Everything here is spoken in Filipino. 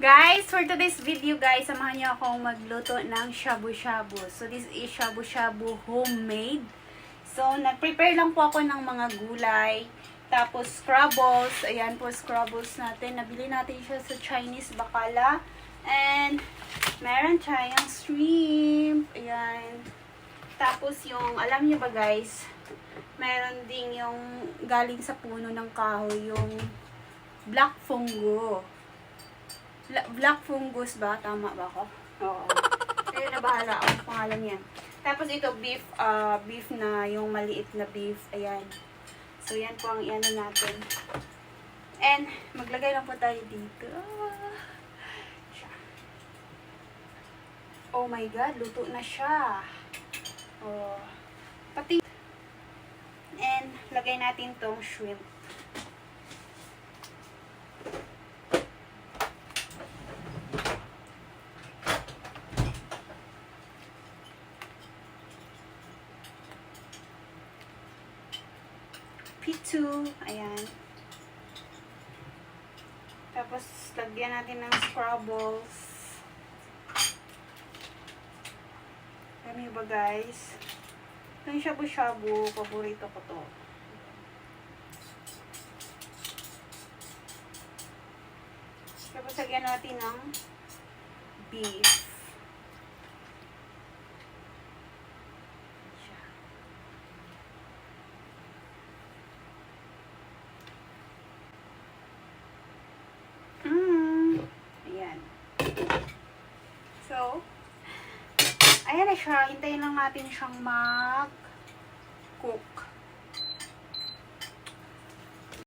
Guys, for today's video guys, samahan niyo akong magluto ng shabu-shabu. So this is shabu-shabu homemade. So nag-prepare lang po ako ng mga gulay. Tapos scrubbles, ayan po scrubbles natin. Nabili natin siya sa Chinese Bacala. And meron tayong shrimp. Ayan. Tapos yung, alam niyo ba guys, meron ding yung galing sa puno ng kahoy, yung black fungo. Black fungus ba? Tama ba ako? Oo. Kaya na bahala ako sa pangalan yan. Tapos ito, beef na, yung maliit na beef. Ayan. So, yan po ang iano natin. And, maglagay lang po tayo dito. Oh my God, luto na siya. Oh. Pati. And, lagay natin tong shrimp. P2. Ayan. Tapos, lagyan natin ng scrubbles. Alam niyo ba guys? Yung shabu-shabu, paborito ko to. Tapos, lagyan natin ng beef. Ayan. So, ayan na siya. Hintayin lang natin siyang mag-cook.